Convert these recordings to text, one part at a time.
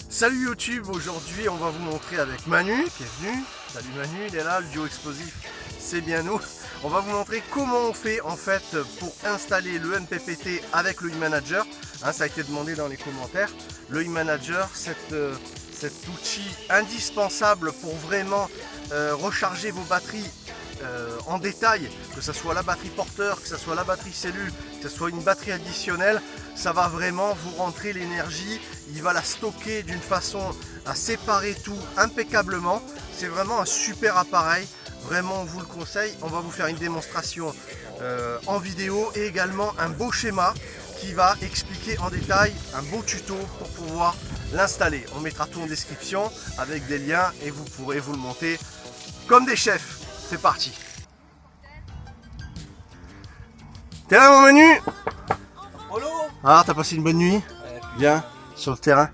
Salut YouTube, aujourd'hui on va vous montrer avec Manu qui est venu. Salut Manu, il est là, le duo explosif, c'est bien nous. On va vous montrer comment on fait en fait pour installer le MPPT avec le eManager. Ça a été demandé dans les commentaires. Le eManager, cet outil indispensable pour vraiment recharger vos batteries en détail, que ce soit la batterie porteur, que ce soit la batterie cellule, que ce soit une batterie additionnelle, ça va vraiment vous rentrer l'énergie, il va la stocker d'une façon à séparer tout impeccablement. C'est vraiment un super appareil, vraiment on vous le conseille. On va vous faire une démonstration en vidéo et également un beau schéma qui va expliquer en détail, un beau tuto pour pouvoir l'installer. On mettra tout en description avec des liens et vous pourrez vous le monter comme des chefs. C'est parti. T'es là mon Manu? Polo. Ah, t'as passé une bonne nuit? Bien, sur le terrain.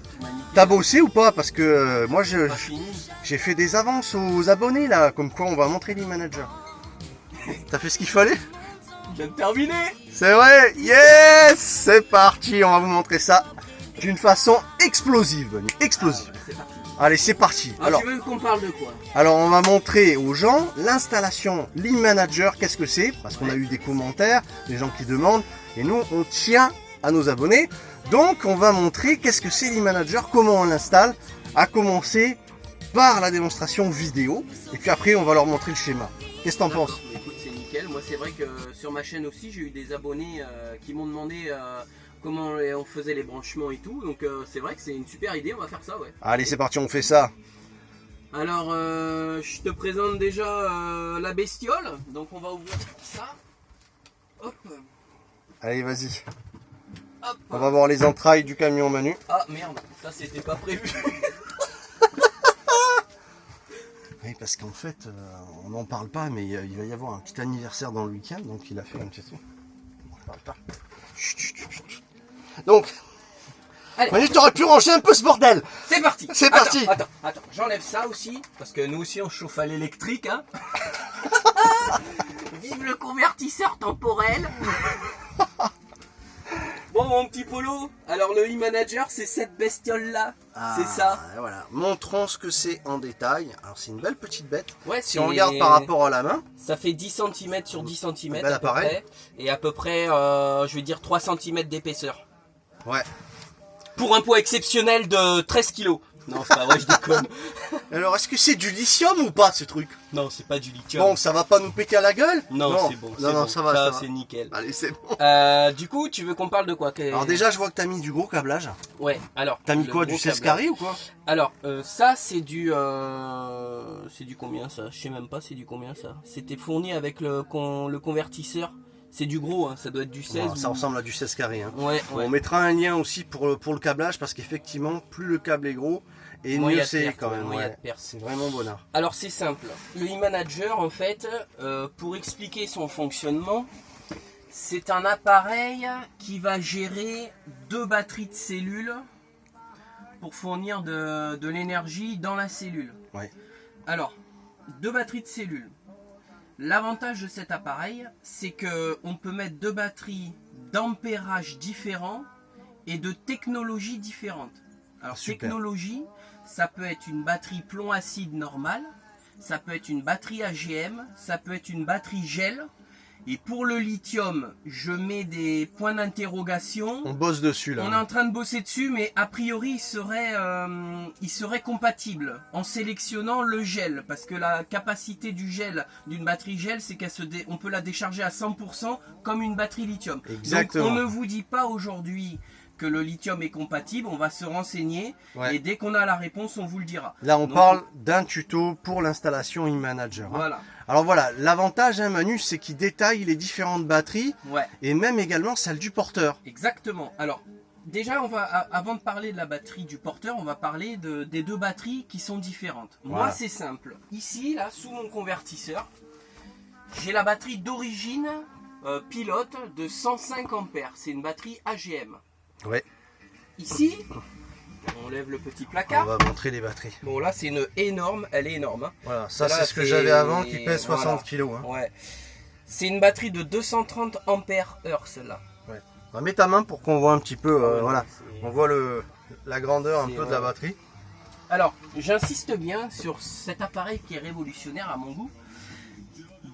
T'as bossé ou pas? Parce que moi j'ai fait des avances aux abonnés là, comme quoi on va montrer l'eManager. T'as fait ce qu'il fallait? Je viens de terminer. C'est vrai? Yes! C'est parti, on va vous montrer ça d'une façon explosive, Manu. Explosive. C'est parti. Allez, c'est parti. Alors, tu veux qu'on parle de quoi? Alors, on va montrer aux gens l'installation l'eManager, qu'est-ce que c'est? Parce qu'on a eu des commentaires, des gens qui demandent, et nous, on tient à nos abonnés. Donc, on va montrer qu'est-ce que c'est l'eManager, comment on l'installe, à commencer par la démonstration vidéo, et puis après, on va leur montrer le schéma. Qu'est-ce que t'en penses? Écoute, c'est nickel. Moi, c'est vrai que sur ma chaîne aussi, j'ai eu des abonnés qui m'ont demandé comment on faisait les branchements et tout. Donc, c'est vrai que c'est une super idée. On va faire ça, ouais. Allez, c'est parti, on fait ça. Alors, je te présente déjà la bestiole. Donc, on va ouvrir ça. Hop. Allez, vas-y. Hop. On va voir les entrailles du camion Manu. Ah merde, ça c'était pas prévu. Oui, parce qu'en fait, on n'en parle pas, mais il va y avoir un petit anniversaire dans le week-end, donc il a fait un petit truc. On parle pas. Chut, chut, chut, chut. Donc, allez, Manu, t'aurais pu ranger un peu ce bordel. c'est parti. C'est parti. Attends, j'enlève ça aussi, parce que nous aussi on chauffe à l'électrique, hein. Vive le convertisseur temporel. Bon mon petit Polo, alors le eManager c'est cette bestiole là, c'est ça. Voilà. Montrons ce que c'est en détail. Alors c'est une belle petite bête. Ouais, Si on regarde par rapport à la main, ça fait 10 cm sur 10 cm bel à peu appareil. près, et à peu près, je vais dire 3 cm d'épaisseur. ouais. Pour un poids exceptionnel de 13 kg. Non, c'est pas vrai, je déconne. Alors est-ce que c'est du lithium ou pas ce truc? Non, c'est pas du lithium. Bon, ça va pas nous péter à la gueule? Non, c'est bon. Non, non, bon. ça va. C'est nickel. Allez, c'est bon. Du coup, tu veux qu'on parle de quoi? Alors déjà, je vois que t'as mis du gros câblage. Ouais, alors. T'as mis le quoi? gros Du 16 câblage. carré ou quoi? Alors, ça, c'est du. C'est du combien ça? Je sais même pas, c'est du combien ça? C'était fourni avec le convertisseur. C'est du gros, hein, ça doit être du 16. Voilà, ça ressemble à du 16 carré. Hein. Ouais, Bon, ouais. on mettra un lien aussi pour le câblage parce qu'effectivement, plus le câble est gros et Moins y mieux a de c'est perte, quand même. moins y a Ouais. de perte. C'est vraiment bonheur. Alors, c'est simple. Le eManager, en fait, pour expliquer son fonctionnement, c'est un appareil qui va gérer 2 batteries de cellules pour fournir de l'énergie dans la cellule. Ouais. Alors, 2 batteries de cellules. L'avantage de cet appareil, c'est qu'on peut mettre 2 batteries d'ampérage différents et de technologies différentes. Alors, Super. technologie, ça peut être une batterie plomb acide normale, ça peut être une batterie AGM, ça peut être une batterie gel. Et pour le lithium, je mets des points d'interrogation. On bosse dessus là. On est en train de bosser dessus, mais a priori, il serait compatible en sélectionnant le gel. Parce que la capacité du gel, d'une batterie gel, c'est on peut la décharger à 100% comme une batterie lithium. Exactement. Donc on ne vous dit pas aujourd'hui que le lithium est compatible, on va se renseigner. Ouais. Et dès qu'on a la réponse, on vous le dira. Là, on Donc, parle d'un tuto pour l'installation eManager. Hein. Voilà. Alors voilà, l'avantage, hein, Manu, c'est qu'il détaille les différentes batteries Ouais. et même également celle du porteur. Exactement. Alors, déjà, avant de parler de la batterie du porteur, on va parler des 2 batteries qui sont différentes. Voilà. Moi, c'est simple. Ici, là, sous mon convertisseur, j'ai la batterie d'origine pilote de 105 ampères. C'est une batterie AGM. Ouais. Ici, on lève le petit On placard. va montrer les batteries. Bon, là, c'est une énorme. Elle est énorme. Hein. Voilà, ça Celle-là, c'est ce que j'avais avant qui pèse voilà. 60 kg. Hein. Ouais. C'est une batterie de 230 ampères heure, celle-là. Ouais. Alors, mets ta main pour qu'on voit un petit peu, Ouais, voilà, c'est- on voit la grandeur un c'est, peu de la batterie. Alors, j'insiste bien sur cet appareil qui est révolutionnaire à mon goût.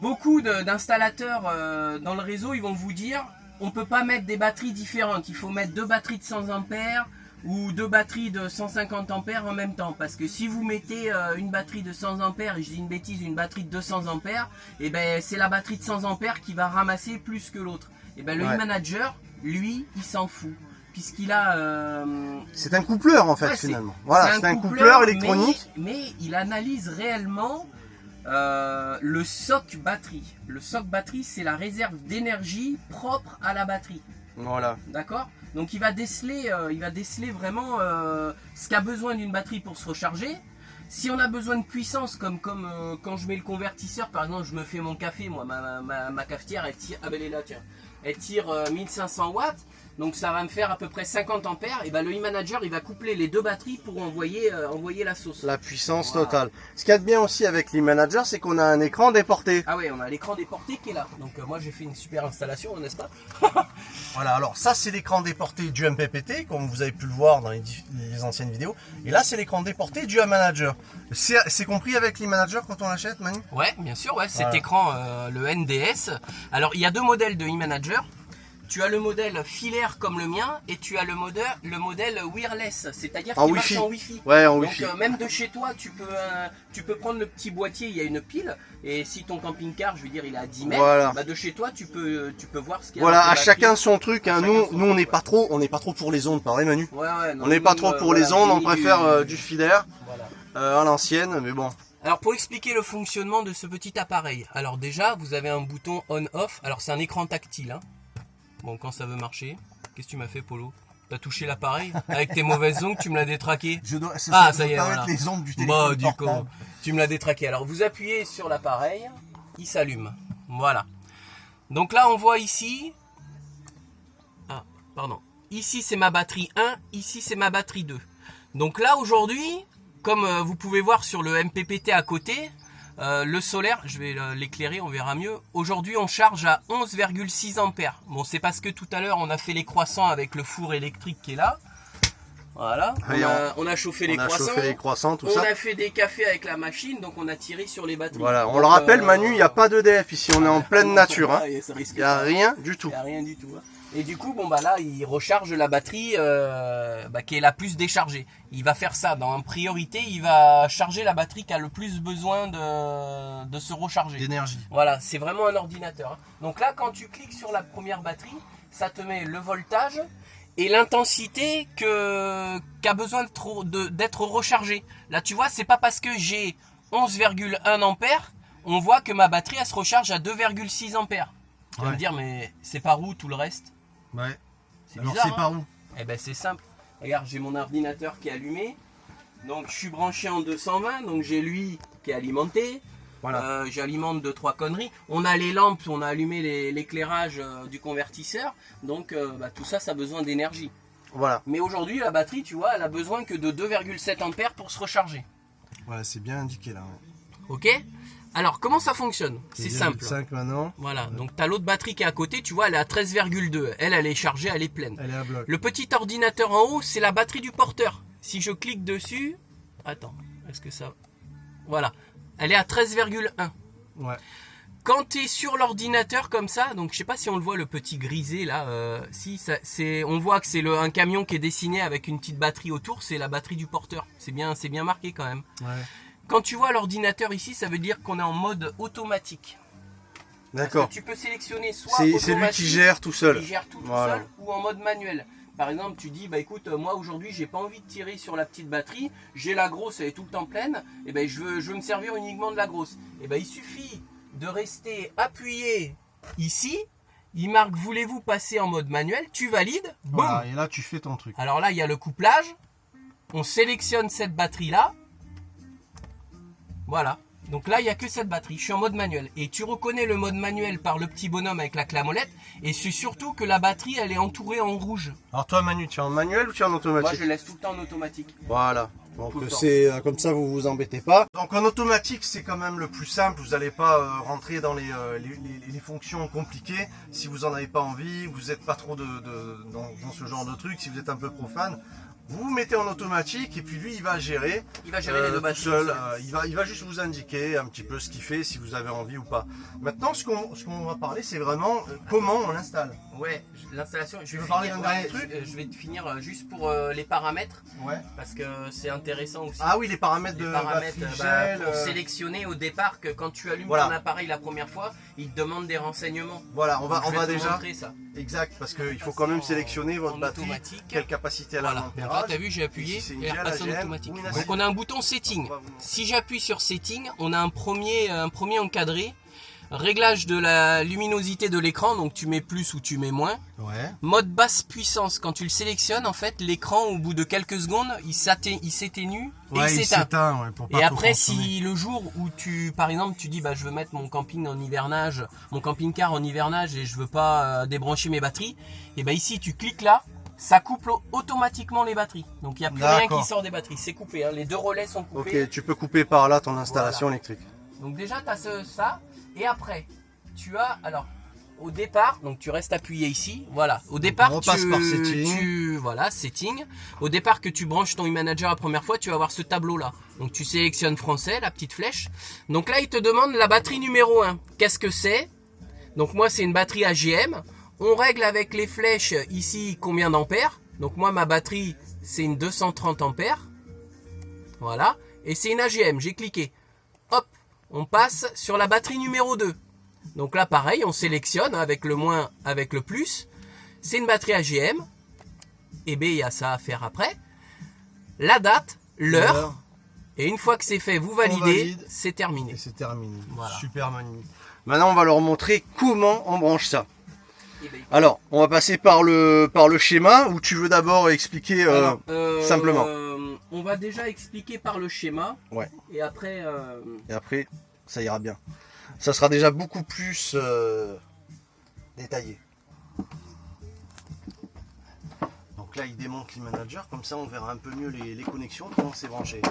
Beaucoup d'installateurs dans le réseau, ils vont vous dire on peut pas mettre des batteries différentes. Il faut mettre 2 batteries de 100 ampères ou 2 batteries de 150 ampères en même temps. Parce que si vous mettez une batterie de 100 ampères, et je dis une bêtise, une batterie de 200 ampères, et ben c'est la batterie de 100 ampères qui va ramasser plus que l'autre. Et ben le e-manager, lui, il s'en fout. Puisqu'il a... C'est un coupleur en fait ouais, finalement. Voilà, c'est un coupleur électronique. Mais il analyse réellement le soc batterie. Le soc batterie, c'est la réserve d'énergie propre à la batterie. Voilà. D'accord? Donc il va déceler vraiment ce qu'a besoin d'une batterie pour se recharger. Si on a besoin de puissance, comme quand je mets le convertisseur, par exemple, je me fais mon café, moi, ma cafetière, elle tire, ah ben elle est là, tiens, elle tire 1500 watts. Donc ça va me faire à peu près 50 ampères. Et ben le e-manager, il va coupler les 2 batteries pour envoyer la sauce. La puissance Voilà. totale. Ce qu'il y a de bien aussi avec l'e-manager, c'est qu'on a un écran déporté. Ah ouais, on a l'écran déporté qui est là. Donc moi j'ai fait une super installation, n'est-ce pas? Voilà, alors ça c'est l'écran déporté du MPPT, comme vous avez pu le voir dans les anciennes vidéos. Et là c'est l'écran déporté du e-manager. C'est compris avec l'e-manager quand on l'achète, Manu? Ouais, bien sûr, ouais, cet Voilà. écran, le NDS. Alors il y a 2 modèles de e-manager. Tu as le modèle filaire comme le mien et tu as le modèle wireless, c'est-à-dire En qui Wi-Fi. marche en Wi-Fi. Ouais, en Donc Wi-Fi. même de chez toi, tu peux prendre le petit boîtier, il y a une pile, et si ton camping-car, je veux dire, il est à 10 mètres, Voilà. bah de chez toi, tu peux voir ce qu'il y a. Voilà, dans à ta chacun batterie. son truc. Hein. À Nous, chacun son nous on n'est truc. pas trop pour les ondes, pareil Manu. Ouais, ouais, non, On n'est pas nous, trop pour les voilà, ondes, on j'ai préfère eu- du filaire Voilà. à l'ancienne, mais bon. Alors pour expliquer le fonctionnement de ce petit appareil, alors déjà vous avez un bouton on-off, alors c'est un écran tactile, hein. Bon, quand ça veut marcher, qu'est-ce que tu m'as fait, Polo? T'as touché l'appareil? Avec tes mauvaises ongles, tu me l'as détraqué? Ça y est, voilà. les ondes du Bah, du coup, tu me l'as détraqué. Alors, vous appuyez sur l'appareil, il s'allume. Voilà. Donc là, on voit ici... Ah, pardon. Ici, c'est ma batterie 1. Ici, c'est ma batterie 2. Donc là, aujourd'hui, comme vous pouvez voir sur le MPPT à côté, le solaire, je vais l'éclairer, on verra mieux. Aujourd'hui, on charge à 11,6 ampères. Bon, c'est parce que tout à l'heure, on a fait les croissants avec le four électrique qui est là. Voilà. On a chauffé les croissants. chauffé les croissants, tout On ça. a fait des cafés avec la machine, donc on a tiré sur les batteries. Voilà, on Donc, le rappelle, Manu, il n'y a pas d'EDF ici, on est en pleine nature. Hein. Ouais, ça risque Il n'y a pas. rien du tout. Il n'y a rien du tout. Hein. Et du coup, bon bah là, il recharge la batterie qui est la plus déchargée. Il va faire ça en priorité, il va charger la batterie qui a le plus besoin de se recharger. D'énergie. Voilà, c'est vraiment un ordinateur. Hein. Donc là, quand tu cliques sur la première batterie, ça te met le voltage et l'intensité qu'a besoin d'être rechargé. Là, tu vois, c'est pas parce que j'ai 11,1 ampères, on voit que ma batterie elle se recharge à 2,6 ampères. Tu vas me dire, mais c'est par où tout le reste? Ouais. C'est Alors bizarre, c'est hein. par où? Eh ben c'est simple. Regarde, j'ai mon ordinateur qui est allumé. Donc je suis branché en 220, donc j'ai lui qui est alimenté. Voilà. J'alimente 2-3 conneries. On a les lampes, on a allumé l'éclairage du convertisseur. Donc tout ça, ça a besoin d'énergie. Voilà. Mais aujourd'hui, la batterie, tu vois, elle a besoin que de 2,7 ampères pour se recharger. Voilà, c'est bien indiqué là. Ouais. Ok? Alors, comment ça fonctionne? C'est simple. 5 maintenant. Voilà, donc tu as l'autre batterie qui est à côté, tu vois, elle est à 13,2. Elle est chargée, elle est pleine. Elle est à bloc. Le petit ordinateur en haut, c'est la batterie du porteur. Si je clique dessus... Attends, est-ce que ça... Voilà, elle est à 13,1. Ouais. Quand tu es sur l'ordinateur comme ça, donc je sais pas si on le voit, le petit grisé là, on voit que c'est un camion qui est dessiné avec une petite batterie autour, c'est la batterie du porteur. C'est bien marqué quand même. Ouais. Quand tu vois l'ordinateur ici, ça veut dire qu'on est en mode automatique. D'accord. Tu peux sélectionner soit C'est lui automatique, qui gère tout seul. qui gère tout Voilà. seul, ou en mode manuel. Par exemple, tu dis, bah écoute, moi aujourd'hui, j'ai pas envie de tirer sur la petite batterie, j'ai la grosse, elle est tout le temps pleine, et ben je veux me servir uniquement de la grosse. Et ben il suffit de rester appuyé ici, il marque voulez-vous passer en mode manuel, tu valides, boum. Voilà, et là tu fais ton truc. Alors là, il y a le couplage, on sélectionne cette batterie là, voilà. Donc là, il n'y a que cette batterie. Je suis en mode manuel. Et tu reconnais le mode manuel par le petit bonhomme avec la clamolette. Et c'est surtout que la batterie, elle est entourée en rouge. Alors toi Manu, tu es en manuel ou tu es en Moi, automatique? je laisse tout le temps en automatique. Voilà. Donc Tout le temps. c'est comme ça, vous vous embêtez pas. Donc en automatique, c'est quand même le plus simple. Vous n'allez pas rentrer dans les fonctions compliquées. Si vous en avez pas envie, vous n'êtes pas trop dans ce genre de truc. Si vous êtes un peu profane, vous vous mettez en automatique et puis lui, il va gérer. Il va gérer les deux tout batteries. seul. Il va juste vous indiquer un petit peu ce qu'il fait, si vous avez envie ou pas. Maintenant, ce qu'on va parler, c'est vraiment comment on l'installe. Ouais, l'installation. Tu veux parler d'un dernier truc ? Je vais te finir juste pour les paramètres. Ouais. Parce que c'est intéressant aussi. Ah oui, les paramètres Les de paramètres batterie, bah, gel. pour sélectionner au départ que quand tu allumes Voilà. ton appareil la première fois, il te demande des renseignements. Voilà, on Donc, je vais va te déjà. montrer ça. Exact, parce qu'il faut quand même sélectionner votre en batterie, automatique. quelle capacité elle a Voilà. en Donc là, ampérage. t'as vu, j'ai appuyé Si c'est une et elle GL, repasse en AGM automatique. ou une Donc ACM. on a un bouton setting. On va vous montrer. Si j'appuie sur setting, on a un premier encadré. Réglage de la luminosité de l'écran, donc tu mets plus ou tu mets moins. Ouais. Mode basse puissance, quand tu le sélectionnes, en fait, l'écran au bout de quelques secondes, il s'éteignue et il s'éteint. Ouais, pour pas Et trop après, consommer. si le jour où par exemple, tu dis, bah, je veux mettre mon camping en hivernage, mon camping-car en hivernage et je veux pas débrancher mes batteries, et ben ici, tu cliques là, ça coupe automatiquement les batteries. Donc il n'y a plus rien D'accord. qui sort des batteries, c'est coupé, hein. Les deux relais sont coupés. Ok, tu peux couper par là ton installation électrique. Donc déjà, tu as ça. Et après, tu as, alors, au départ, donc tu restes appuyé ici. Voilà, au départ, on repasse par setting. Voilà, setting. Au départ que tu branches ton e-manager la première fois, tu vas avoir ce tableau-là. Donc tu sélectionnes français, la petite flèche. Donc là, il te demande la batterie numéro 1. Qu'est-ce que c'est? Donc moi, c'est une batterie AGM. On règle avec les flèches ici combien d'ampères. Donc moi, ma batterie, c'est une 230 ampères. Voilà. Et c'est une AGM, j'ai cliqué. Hop, on passe sur la batterie numéro 2. Donc là, pareil, on sélectionne avec le moins, avec le plus. C'est une batterie AGM. Et bien, il y a ça à faire après. La date, l'heure. Et une fois que c'est fait, vous validez, valide. c'est terminé. Et c'est terminé. Voilà. Super magnifique. Maintenant, on va leur montrer comment on branche ça. Et ben, Alors, on va passer par le schéma, ou tu veux d'abord expliquer alors, simplement. On va déjà expliquer par le schéma. Ouais. Et après... Et après, ça ira bien. Ça sera déjà beaucoup plus détaillé. Donc là, il démonte l'e-manager, comme ça on verra un peu mieux les connexions, comment c'est branché.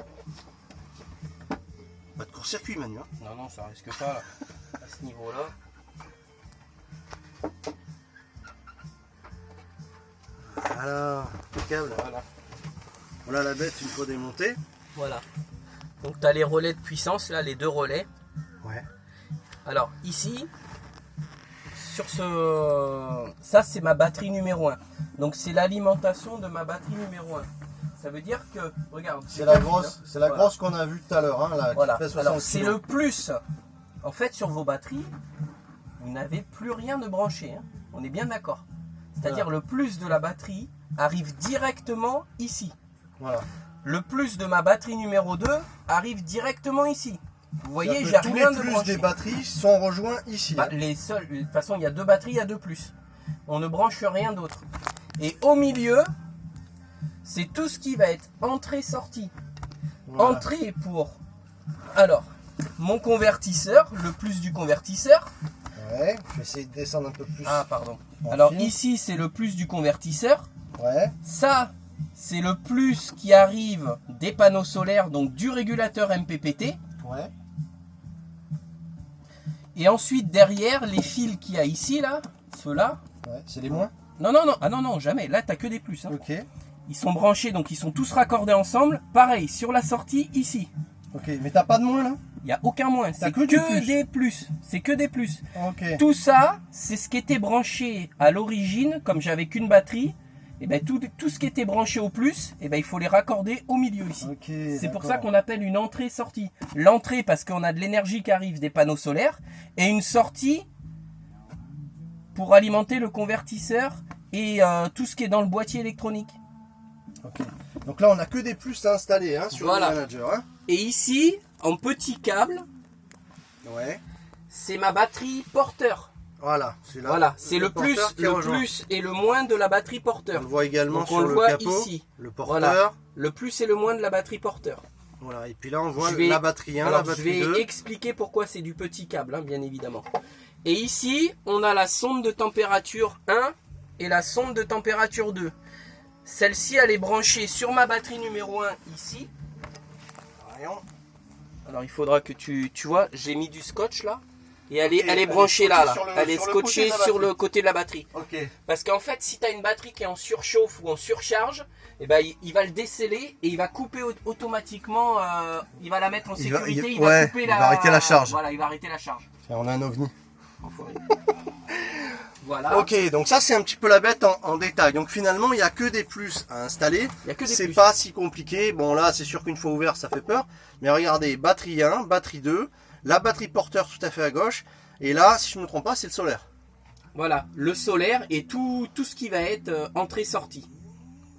Pas de court-circuit, Manu. Hein. Non, non, ça risque pas là, à ce niveau-là. Voilà, impeccable. Voilà la bête une fois démontée. Voilà. Donc tu as les relais de puissance, là, les deux relais. Ouais. Alors ici, sur ça c'est ma batterie numéro 1. Donc c'est l'alimentation de ma batterie numéro 1. Ça veut dire que, regarde. C'est la quasi, grosse, hein. c'est la Voilà. grosse qu'on a vue tout à l'heure, hein, là, qui Voilà. fait 60 Alors c'est kilos. le plus. En fait sur vos batteries, vous n'avez plus rien de branché. Hein. On est bien d'accord. C'est-à-dire le plus de la batterie arrive directement ici. Voilà. Le plus de ma batterie numéro 2 arrive directement ici. Vous voyez, j'ai tous rien les de plus branché. des batteries sont rejoints ici. Bah, hein. les seuls, de toute façon, il y a deux batteries, il y a deux plus. On ne branche rien d'autre. Et au milieu, c'est tout ce qui va être entrée-sortie. Voilà. Entrée pour, alors, mon convertisseur, le plus du convertisseur. Ouais, je vais essayer de descendre un peu plus. Ah, pardon. En Alors fil. ici, c'est le plus du convertisseur. Ouais. Ça, c'est le plus qui arrive des panneaux solaires, donc du régulateur MPPT. Ouais. Et ensuite, derrière, les fils qu'il y a ici, là, ceux-là. Ouais. C'est les moins. Non, non, non, ah non, non, jamais. Là, t'as que des plus. Hein. Ok. Ils sont branchés, donc ils sont tous raccordés ensemble. Pareil, sur la sortie, ici. Ok. Mais t'as pas de moins là. Il n'y a aucun moins. C'est que du plus. des plus. C'est que des plus. Ok. Tout ça, c'est ce qui était branché à l'origine, comme j'avais qu'une batterie. Et ben tout ce qui était branché au plus, et ben il faut les raccorder au milieu ici. Ok. C'est pour ça qu'on appelle une entrée-sortie. L'entrée parce qu'on a de l'énergie qui arrive des panneaux solaires et une sortie pour alimenter le convertisseur et tout ce qui est dans le boîtier électronique. Ok. Donc là, on a que des plus à installer hein, sur Voilà. le manager. Hein. Et ici, en petit câble, Ouais. c'est ma batterie porteur. Voilà. C'est là. Voilà, c'est le plus, porteur qui le rejoint. plus et le moins de la batterie On porteur. le voit également Donc sur on le le voit capot. ici. Le porteur. Voilà, le plus et le moins de la batterie porteur. Voilà. Et puis là, on voit Je vais- la batterie 1, Alors, la batterie je 2. vais expliquer pourquoi c'est du petit câble, hein, bien évidemment. Et ici, on a la sonde de température 1 et la sonde de température 2. Celle-ci, elle est branchée sur ma batterie numéro 1 ici. Voyons. Alors il faudra que tu vois, j'ai mis du scotch là. Et elle Ok, est branchée là. Elle est sur le côté scotchée de la sur le batterie. côté de la batterie. Ok. Parce qu'en fait, si tu as une batterie qui est en surchauffe ou en surcharge, eh ben, il va le déceler et il va couper automatiquement. Il va la mettre en sécurité. Il va couper il va arrêter la charge. Voilà, il va arrêter la charge. Tiens, on a un ovni. Enfoiré. Voilà. Ok, donc ça c'est un petit peu la bête en détail. Donc finalement, il n'y a que des plus à installer. Il y a que des C'est plus. pas si compliqué. Bon là, c'est sûr qu'une fois ouvert, ça fait peur. Mais regardez, batterie 1, batterie 2, la batterie porteur tout à fait à gauche. Et là, si je ne me trompe pas, c'est le solaire. Voilà, le solaire et tout ce qui va être entrée-sortie.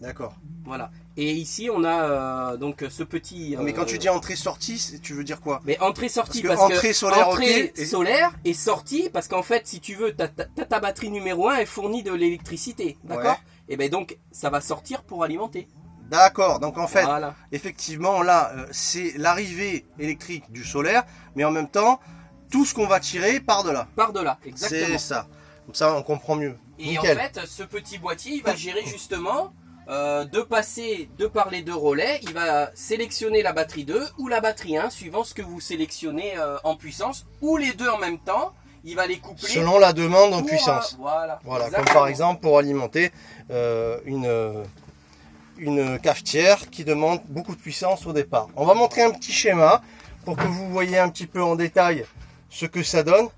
D'accord. Voilà. Et ici, on a donc ce petit. Mais quand tu dis entrée-sortie, tu veux dire quoi? Mais entrée-sortie, Parce parce que que entrée solaire, entrée ok, et- solaire et sortie, parce qu'en fait, si tu veux, ta batterie numéro 1 est fournie de l'électricité, d'accord? Ouais. Et bien donc, ça va sortir pour alimenter. D'accord. Donc en fait, Voilà. effectivement, là, c'est l'arrivée électrique du solaire, mais en même temps, tout ce qu'on va tirer part de là. Par delà, exactement. C'est ça. Comme ça, on comprend mieux. Et Nickel. en fait, ce petit boîtier, il va gérer justement de par les deux relais. Il va sélectionner la batterie 2 ou la batterie 1, suivant ce que vous sélectionnez en puissance, ou les deux en même temps. Il va les coupler. Selon la demande en pour, puissance. Voilà. Voilà, Exactement. comme par exemple pour alimenter une cafetière qui demande beaucoup de puissance au départ. On va montrer un petit schéma pour que vous voyez un petit peu en détail ce que ça donne.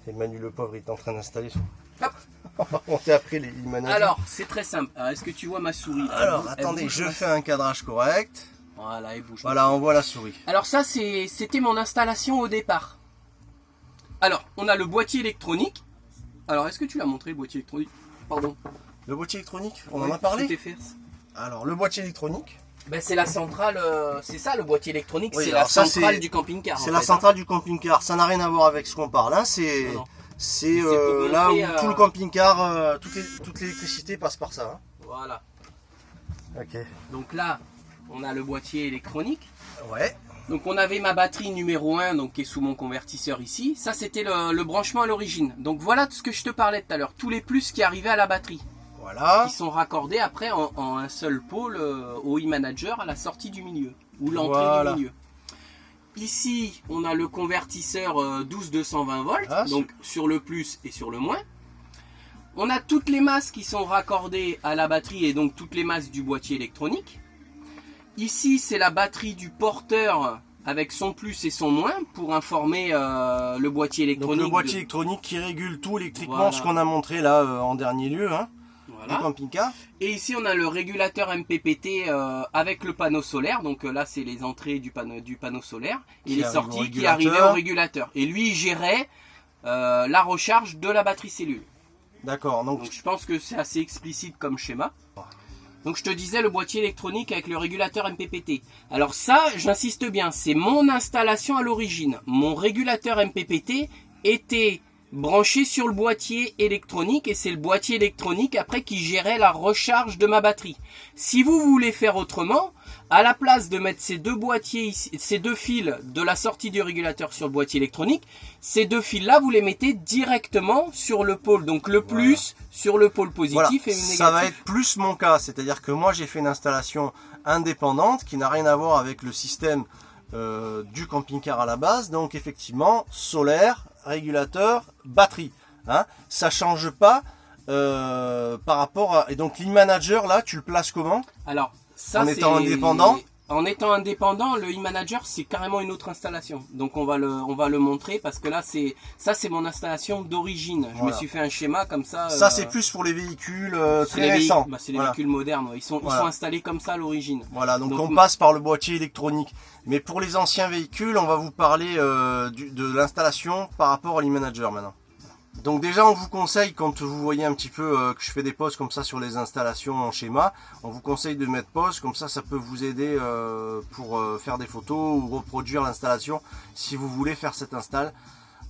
Et Manu le pauvre, il est en train d'installer son... Hop. On va monter après les managers. Alors, c'est très simple. Alors, est-ce que tu vois ma souris? Alors, Elle attendez, bouge je ma- fais un cadrage correct. Voilà, elle bouge. Voilà, on voit la souris. Alors ça, c'était mon installation au départ. Alors, on a le boîtier électronique. Alors, est-ce que tu l'as montré, le boîtier électronique? Pardon. Le boîtier électronique, on en Ouais, a parlé. c'était fait. Alors, le boîtier électronique, Ben, c'est la centrale, c'est ça le boîtier électronique, Oui, c'est la alors ça, centrale c'est- du camping-car. c'est en la fait, centrale du camping-car. Ça n'a rien à voir avec ce qu'on parle. Hein. C'est Non, non. c'est pour là où montrer, tout le camping-car, toute l'électricité passe par ça. Voilà. Hein. Ok. Donc là, on a le boîtier électronique. Ouais. Donc on avait ma batterie numéro 1 donc, qui est sous mon convertisseur ici. Ça c'était le branchement à l'origine. Donc voilà ce que je te parlais tout à l'heure. Tous les plus qui arrivaient à la batterie. Voilà. Qui sont raccordés après en un seul pôle au e-manager à la sortie du milieu. Ou l'entrée Voilà. du milieu. Ici on a le convertisseur 12-220 volts. Ah, donc sur le plus et sur le moins. On a toutes les masses qui sont raccordées à la batterie et donc toutes les masses du boîtier électronique. Ici, c'est la batterie du porteur avec son plus et son moins pour informer le boîtier Donc électronique. le boîtier électronique qui régule tout électriquement, Voilà. ce qu'on a montré là en dernier lieu, hein, Voilà. du camping-car. Et ici, on a le régulateur MPPT avec le panneau solaire. Donc là, c'est les entrées du panneau solaire et Qui les arrive au sorties qui régulateur. arrivaient au régulateur. Et lui, il gérait la recharge de la batterie cellule. D'accord. Donc Donc je pense que c'est assez explicite comme schéma. Donc je te disais le boîtier électronique avec le régulateur MPPT. Alors ça, j'insiste bien, c'est mon installation à l'origine. Mon régulateur MPPT était branché sur le boîtier électronique et c'est le boîtier électronique après qui gérait la recharge de ma batterie. Si vous voulez faire autrement, à la place de mettre ces deux boîtiers ici, ces deux fils de la sortie du régulateur sur le boîtier électronique, ces deux fils là vous les mettez directement sur le pôle, donc le plus sur le pôle positif voilà, et le négatif. ça va être plus mon cas, c'est-à-dire que moi j'ai fait une installation indépendante qui n'a rien à voir avec le système du camping-car à la base. Donc effectivement, solaire, régulateur, batterie. Hein, ça change pas par rapport à... Et donc l'e-manager là, tu le places comment? Alors, ça, En étant c'est- indépendant? En étant indépendant, le e-manager c'est carrément une autre installation. Donc on va le montrer parce que là c'est mon installation d'origine. Je Voilà. me suis fait un schéma comme ça. Ça c'est plus pour les véhicules c'est très les récents. bah, c'est les Voilà. véhicules modernes. Ouais. Ils sont Voilà. installés comme ça à l'origine. Voilà, donc Donc, on passe par le boîtier électronique. Mais pour les anciens véhicules, on va vous parler de l'installation par rapport à l'e-manager maintenant. Donc déjà, on vous conseille, quand vous voyez un petit peu que je fais des pauses comme ça sur les installations en schéma, on vous conseille de mettre pause, comme ça peut vous aider pour faire des photos ou reproduire l'installation si vous voulez faire cette install.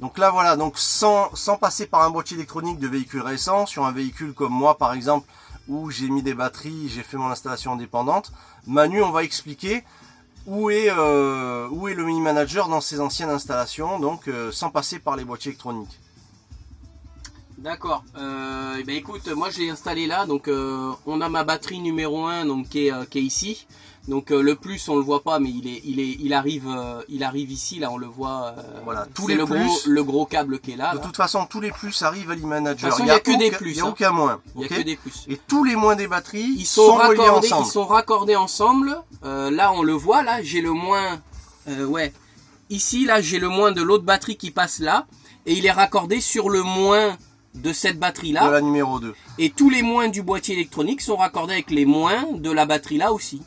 Donc là voilà, donc sans passer par un boîtier électronique de véhicule récent, sur un véhicule comme moi par exemple, où j'ai mis des batteries, j'ai fait mon installation indépendante, Manu, on va expliquer où est le mini manager dans ses anciennes installations, donc sans passer par les boîtiers électroniques. D'accord. Ben écoute, moi je l'ai installé là, donc on a ma batterie numéro 1 donc, qui est ici. Donc le plus on le voit pas, mais il arrive ici, là on le voit. Voilà, tous c'est les plus. le gros câble qui est là. De toute façon, tous les plus arrivent à l'e-manager. De toute façon, il n'y a que des plus. Il n'y a aucun moins. Il n'y a Ok. que des plus. Et tous les moins des batteries Ils sont reliés raccordés, ensemble. ils sont raccordés ensemble. Là on le voit, là j'ai le moins. Ouais. Ici, là j'ai le moins de l'autre batterie qui passe là. Et il est raccordé sur le moins de cette batterie là. De la numéro 2. Et tous les moins du boîtier électronique sont raccordés avec les moins de la batterie là aussi.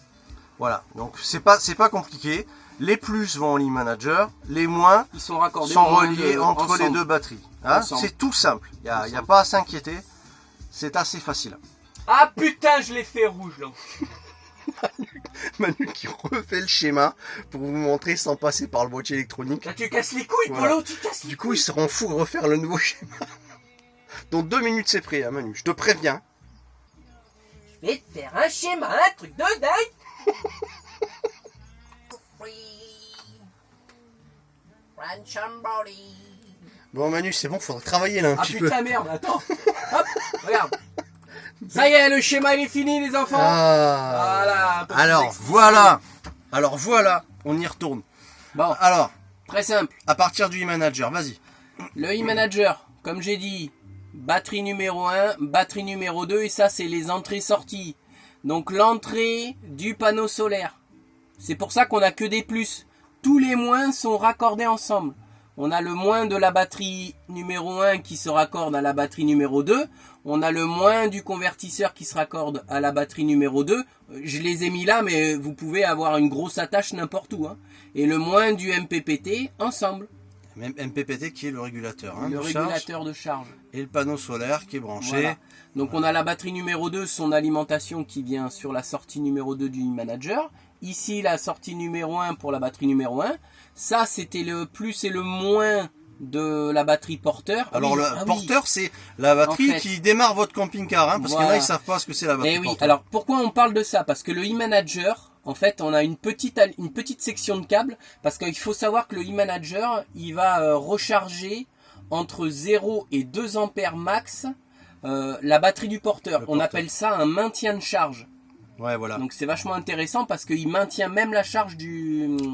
Voilà, donc c'est pas compliqué. Les plus vont en l'e-manager, les moins Ils sont raccordés sont au moins reliés entre ensemble. les deux batteries. Hein, Ensemble. c'est tout simple, il n'y a pas à s'inquiéter, c'est assez facile. Ah putain, je l'ai fait rouge là. Manu qui refait le schéma pour vous montrer sans passer par le boîtier électronique. Là, tu casses les couilles, Voilà. Polo, tu casses les Du coup, ils seront fous de refaire le nouveau schéma. Dans 2 minutes, c'est prêt, hein, Manu, je te préviens. Je vais te faire un schéma, un truc de dingue. Bon, Manu, c'est bon, faudra travailler là un Ah petit peu. putain, merde, attends. Hop, regarde. Ça y est, le schéma il est fini, les enfants. Ah. Voilà, un peu plus Alors, d'explication. voilà. Alors, voilà, on y retourne. Bon, Alors, très simple. à partir du e-manager, vas-y. Le e-manager, comme j'ai dit, batterie numéro 1, batterie numéro 2, et ça c'est les entrées-sorties. Donc l'entrée du panneau solaire. C'est pour ça qu'on a que des plus. Tous les moins sont raccordés ensemble. On a le moins de la batterie numéro 1 qui se raccorde à la batterie numéro 2. On a le moins du convertisseur qui se raccorde à la batterie numéro 2. Je les ai mis là, mais vous pouvez avoir une grosse attache n'importe où. Hein. Et le moins du MPPT ensemble. Même MPPT qui est le régulateur. Hein, Le de régulateur de charge. charge. Et le panneau solaire qui est branché. Voilà. Donc on a la batterie numéro 2, son alimentation qui vient sur la sortie numéro 2 du e-manager. Ici la sortie numéro 1 pour la batterie numéro 1. Ça c'était le plus et le moins de la batterie porteur. Alors Oui, le porteur, c'est la batterie En fait, qui démarre votre camping-car. Hein, parce voilà. que là, ils savent pas ce que c'est la batterie Eh oui, porteur. alors pourquoi on parle de ça? Parce que le e-manager, en fait, on a une petite section de câble. Parce qu'il faut savoir que le e-manager, il va recharger entre 0 et 2 ampères max la batterie du porteur. On appelle ça un maintien de charge. Ouais, voilà. Donc c'est vachement intéressant parce qu'il maintient même la charge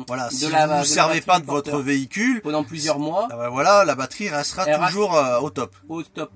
Voilà, de si la- vous ne de la servez batterie pas du de votre porteur véhicule, pendant plusieurs mois ah ben voilà, la batterie restera Elle toujours au top. au top.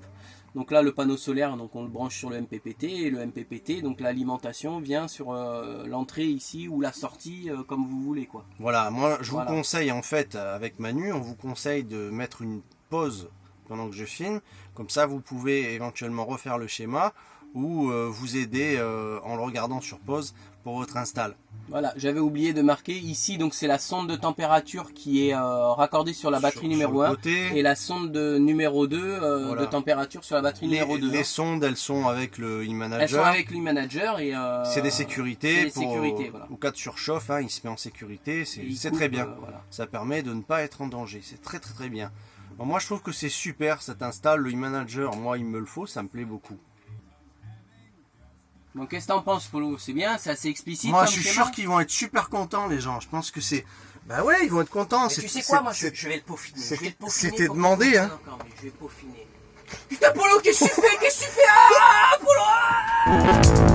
Donc là le panneau solaire, donc on le branche sur le MPPT et le MPPT, donc l'alimentation vient sur l'entrée ici ou la sortie comme vous voulez quoi. Voilà, moi je Voilà. vous conseille en fait avec Manu, on vous conseille de mettre une pause pendant que je filme, comme ça vous pouvez éventuellement refaire le schéma ou vous aider en le regardant sur pause pour votre install. Voilà, j'avais oublié de marquer ici, donc c'est la sonde de température qui est raccordée sur la batterie numéro 1 et la sonde de numéro 2 Voilà. de température sur la batterie numéro 2. Les sondes, elles sont avec le Elles sont e-manager. avec l'e-manager et C'est des sécurités. c'est des sécurités, voilà. Au cas de surchauffe, hein, il se met en sécurité. Et il C'est coupe, très bien. voilà. Ça permet de ne pas être en danger. C'est très très très bien. Bon, moi je trouve que c'est super cette install. Le e-manager, moi il me le faut, ça me plaît beaucoup. Donc qu'est-ce que t'en penses, Polo? C'est bien, c'est assez explicite. Moi comme je suis schéma. sûr qu'ils vont être super contents les gens. Je pense que c'est... Bah ouais, ils vont être contents. Mais tu sais quoi, moi je vais le peaufiner. Je vais le peaufiner c'était pour demandé, que- hein. Encore, mais je vais peaufiner. Putain, Polo, qu'est-ce que tu fais? Qu'est-ce que tu fais? Ah, Polo, ah